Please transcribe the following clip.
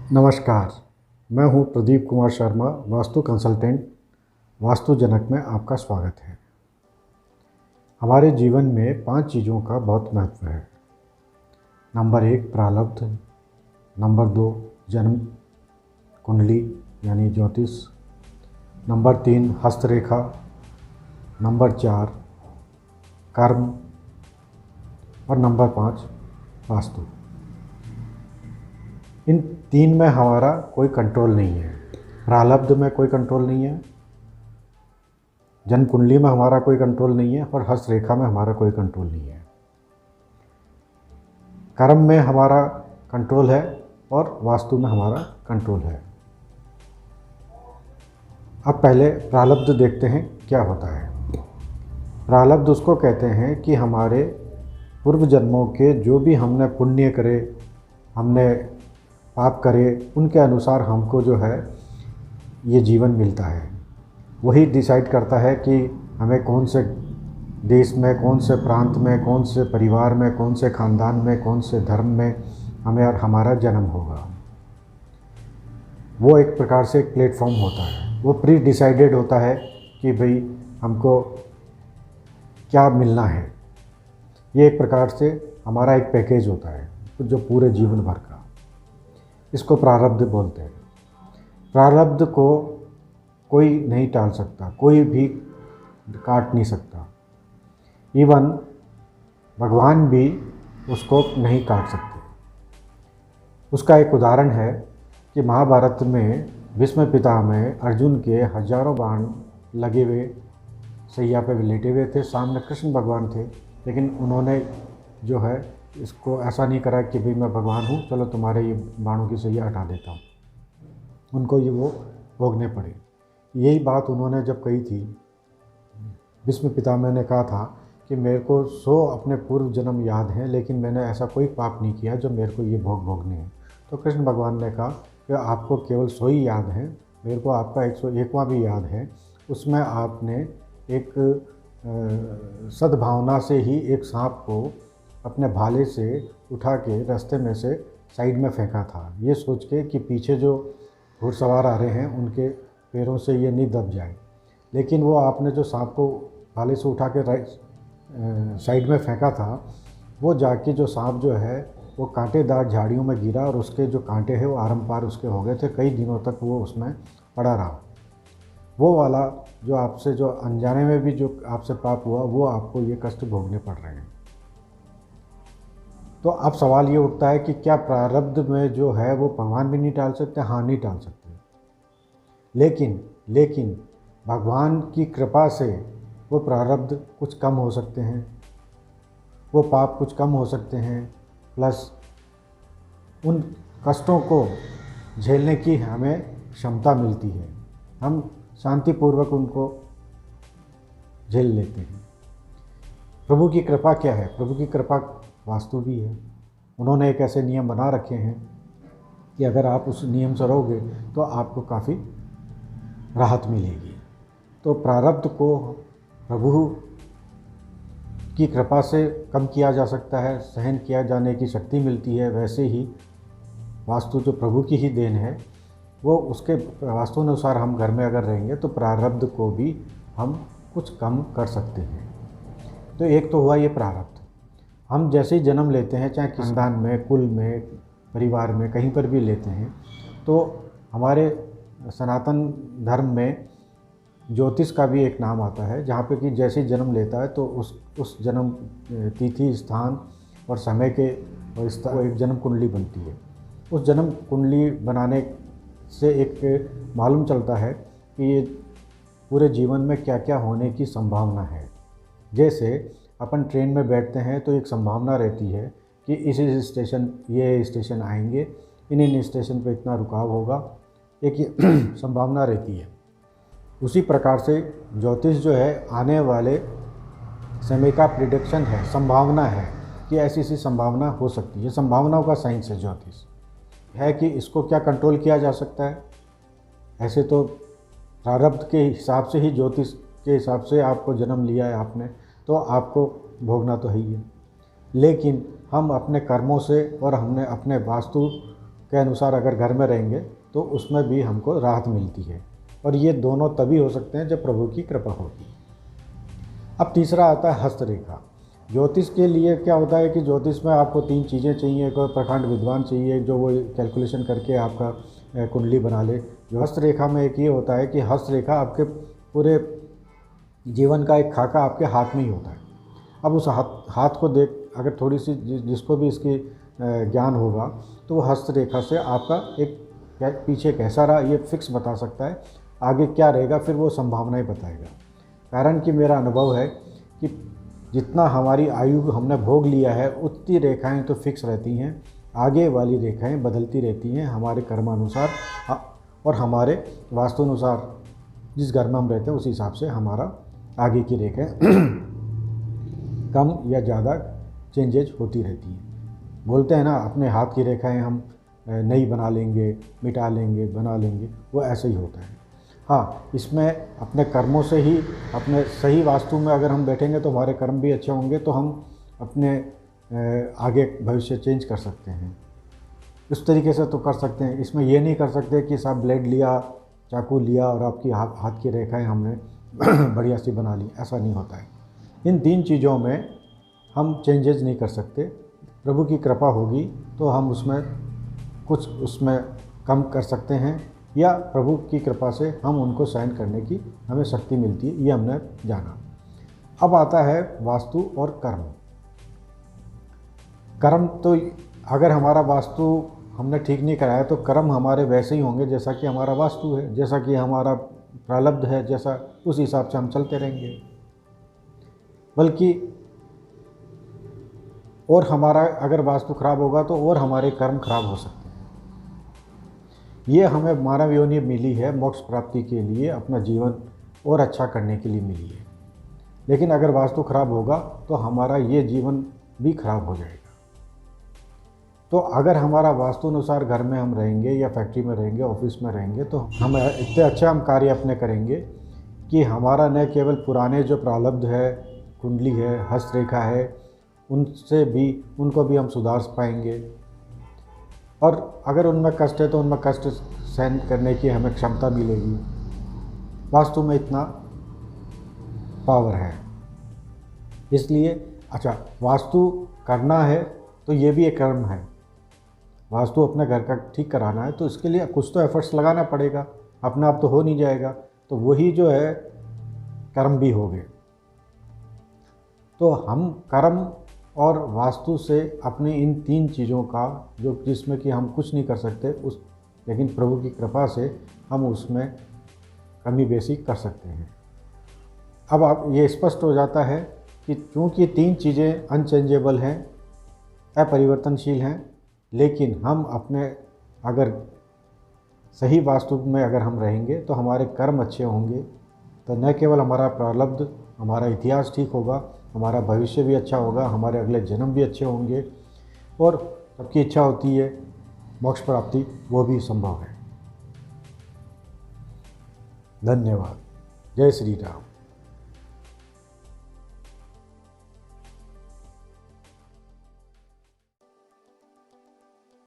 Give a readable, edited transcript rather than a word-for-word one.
नमस्कार, मैं हूं प्रदीप कुमार शर्मा, वास्तु कंसल्टेंट। वास्तु जनक में आपका स्वागत है। हमारे जीवन में 5 चीज़ों का बहुत महत्व है। नंबर 1 प्रारब्ध, नंबर 2 जन्म कुंडली यानी ज्योतिष, नंबर 3 हस्तरेखा, नंबर 4 कर्म और नंबर 5 वास्तु। इन 3 में हमारा कोई कंट्रोल नहीं है। प्रारब्ध में कोई कंट्रोल नहीं है, जन्म कुंडली में हमारा कोई कंट्रोल नहीं है और हस्तरेखा में हमारा कोई कंट्रोल नहीं है। कर्म में हमारा कंट्रोल है और वास्तु में हमारा कंट्रोल है। अब पहले प्रारब्ध देखते हैं क्या होता है। प्रारब्ध उसको कहते हैं कि हमारे पूर्व जन्मों के जो भी हमने पुण्य करे, हमने पाप करे, उनके अनुसार हमको जो है ये जीवन मिलता है। वही डिसाइड करता है कि हमें कौन से देश में, कौन से प्रांत में, कौन से परिवार में, कौन से ख़ानदान में, कौन से धर्म में हमें और हमारा जन्म होगा। वो एक प्रकार से एक प्लेटफॉर्म होता है। वो प्री डिसाइडेड होता है कि भाई हमको क्या मिलना है। ये एक प्रकार से हमारा एक पैकेज होता है जो पूरे जीवन भर का, इसको प्रारब्ध बोलते हैं। प्रारब्ध को कोई नहीं टाल सकता, कोई भी काट नहीं सकता। इवन भगवान भी उसको नहीं काट सकते। उसका एक उदाहरण है कि महाभारत में भीष्म पिता में अर्जुन के हजारों बाण लगे हुए सैया पे लेटे हुए थे। सामने कृष्ण भगवान थे, लेकिन उन्होंने जो है इसको ऐसा नहीं करा कि भाई मैं भगवान हूँ, चलो तुम्हारे ये बाणों की सैया हटा देता हूँ। उनको ये वो भोगने पड़े। यही बात उन्होंने जब कही थी, भीष्म पितामह ने कहा था कि मेरे को 100 अपने पूर्व जन्म याद हैं, लेकिन मैंने ऐसा कोई पाप नहीं किया जो मेरे को ये भोगने हैं। तो कृष्ण भगवान ने कहा कि आपको केवल 100 ही याद हैं, मेरे को आपका 101वां भी याद है। उसमें आपने एक सद्भावना से ही एक सांप को अपने भाले से उठा के रास्ते में से साइड में फेंका था, ये सोच के कि पीछे जो घुड़सवार आ रहे हैं उनके पैरों से ये नहीं दब जाए। लेकिन वो आपने जो सांप को भाले से उठा के साइड में फेंका था, वो जाके जो सांप जो है वो कांटेदार झाड़ियों में गिरा और उसके जो कांटे हैं वो आरम पार उसके हो गए थे। कई दिनों तक वो उसमें पड़ा रहा। वो वाला जो आपसे जो अनजाने में भी जो आपसे पाप हुआ, वो आपको ये कष्ट भोगने पड़ रहे हैं। तो अब सवाल ये उठता है कि क्या प्रारब्ध में जो है वो भगवान भी नहीं टाल सकते? हाँ, नहीं टाल सकते। लेकिन भगवान की कृपा से वो प्रारब्ध कुछ कम हो सकते हैं, वो पाप कुछ कम हो सकते हैं, प्लस उन कष्टों को झेलने की हमें क्षमता मिलती है। हम शांतिपूर्वक उनको झेल लेते हैं। प्रभु की कृपा क्या है? प्रभु की कृपा वास्तु भी है। उन्होंने एक ऐसे नियम बना रखे हैं कि अगर आप उस नियम से रहोगे तो आपको काफ़ी राहत मिलेगी। तो प्रारब्ध को प्रभु की कृपा से कम किया जा सकता है, सहन किया जाने की शक्ति मिलती है। वैसे ही वास्तु जो प्रभु की ही देन है, वो उसके वास्तु अनुसार हम घर में अगर रहेंगे तो प्रारब्ध को भी हम कुछ कम कर सकते हैं। तो एक तो हुआ ये प्रारब्ध। हम जैसे ही जन्म लेते हैं, चाहे खानदान में, कुल में, परिवार में, कहीं पर भी लेते हैं, तो हमारे सनातन धर्म में ज्योतिष का भी एक नाम आता है, जहाँ पे कि जैसे ही जन्म लेता है तो उस जन्म तिथि, स्थान और समय के वो एक जन्म कुंडली बनती है। उस जन्म कुंडली बनाने से एक मालूम चलता है कि ये पूरे जीवन में क्या क्या होने की संभावना है। जैसे अपन ट्रेन में बैठते हैं तो एक संभावना रहती है कि इस स्टेशन, ये स्टेशन आएंगे, इन स्टेशन पे इतना रुकाव होगा, एक संभावना रहती है। उसी प्रकार से ज्योतिष जो है आने वाले समय का प्रिडिक्शन है, संभावना है कि ऐसी ऐसी संभावना हो सकती है। संभावनाओं का साइंस है ज्योतिष। है कि इसको क्या कंट्रोल किया जा सकता है? ऐसे तो प्रारब्ध के हिसाब से ही, ज्योतिष के हिसाब से आपको जन्म लिया है आपने, तो आपको भोगना तो है ही है। लेकिन हम अपने कर्मों से और हमने अपने वास्तु के अनुसार अगर घर में रहेंगे तो उसमें भी हमको राहत मिलती है। और ये दोनों तभी हो सकते हैं जब प्रभु की कृपा होगी। अब तीसरा आता है हस्तरेखा। ज्योतिष के लिए क्या होता है कि ज्योतिष में आपको 3 चीज़ें चाहिए। कोई प्रखंड विद्वान चाहिए जो वो कैलकुलेशन करके आपका कुंडली बना ले। जो हस्तरेखा में एक ये होता है कि हस्तरेखा आपके पूरे जीवन का एक खाका आपके हाथ में ही होता है। अब उस हाथ को देख अगर थोड़ी सी जिसको भी इसकी ज्ञान होगा तो वो हस्तरेखा से आपका एक पीछे कैसा रहा ये फिक्स बता सकता है, आगे क्या रहेगा फिर वो संभावनाएं बताएगा। कारण कि मेरा अनुभव है कि जितना हमारी आयु हमने भोग लिया है उतनी रेखाएं तो फिक्स रहती हैं, आगे वाली रेखाएं बदलती रहती हैं हमारे कर्मानुसार और हमारे वास्तुनुसार। जिस घर में हम रहते हैं उसी हिसाब से हमारा आगे की रेखाएं कम या ज़्यादा चेंजेज होती रहती हैं। बोलते हैं ना अपने हाथ की रेखाएं हम नई बना लेंगे, मिटा लेंगे, बना लेंगे, वो ऐसे ही होता है। हाँ, इसमें अपने कर्मों से ही अपने सही वास्तु में अगर हम बैठेंगे तो हमारे कर्म भी अच्छे होंगे, तो हम अपने आगे भविष्य चेंज कर सकते हैं। इस तरीके से तो कर सकते हैं। इसमें ये नहीं कर सकते कि साहब ब्लेड लिया, चाकू लिया और आपकी हाथ की रेखाएं हमने बढ़िया सी बना ली, ऐसा नहीं होता है। इन 3 चीज़ों में हम चेंजेस नहीं कर सकते। प्रभु की कृपा होगी तो हम उसमें कुछ कम कर सकते हैं, या प्रभु की कृपा से हम उनको सहन करने की हमें शक्ति मिलती है, ये हमने जाना। अब आता है वास्तु और कर्म। कर्म तो अगर हमारा वास्तु हमने ठीक नहीं कराया तो कर्म हमारे वैसे ही होंगे जैसा कि हमारा वास्तु है, जैसा कि हमारा प्रारब्ध है, जैसा उस हिसाब से हम चलते रहेंगे। बल्कि और हमारा अगर वास्तु खराब होगा तो और हमारे कर्म खराब हो सकते हैं। ये हमें मानव योनि मिली है मोक्ष प्राप्ति के लिए, अपना जीवन और अच्छा करने के लिए मिली है। लेकिन अगर वास्तु खराब होगा तो हमारा ये जीवन भी खराब हो जाएगा। तो अगर हमारा वास्तु अनुसार घर में हम रहेंगे या फैक्ट्री में रहेंगे, ऑफिस में रहेंगे, तो हम इतने अच्छे हम कार्य अपने करेंगे कि हमारा न केवल पुराने जो प्रारब्ध है, कुंडली है, हस्तरेखा है, उनको भी हम सुधार पाएंगे। और अगर उनमें कष्ट है तो उनमें कष्ट सहन करने की हमें क्षमता मिलेगी। वास्तु में इतना पावर है। इसलिए अच्छा, वास्तु करना है तो ये भी एक कर्म है। वास्तु अपने घर का ठीक कराना है तो इसके लिए कुछ तो एफर्ट्स लगाना पड़ेगा, अपने आप तो हो नहीं जाएगा। तो वही जो है कर्म भी हो गए। तो हम कर्म और वास्तु से अपनी इन 3 चीज़ों का जिसमें कि हम कुछ नहीं कर सकते लेकिन प्रभु की कृपा से हम उसमें कमी बेसी कर सकते हैं। अब आप ये स्पष्ट हो जाता है कि चूँकि 3 चीज़ें अनचेंजेबल हैं, अपरिवर्तनशील हैं, लेकिन हम अपने अगर सही वास्तु में अगर हम रहेंगे तो हमारे कर्म अच्छे होंगे, तो न केवल हमारा प्रारब्ध, हमारा इतिहास ठीक होगा, हमारा भविष्य भी अच्छा होगा, हमारे अगले जन्म भी अच्छे होंगे, और सबकी इच्छा होती है मोक्ष प्राप्ति, वो भी संभव है। धन्यवाद। जय श्री राम।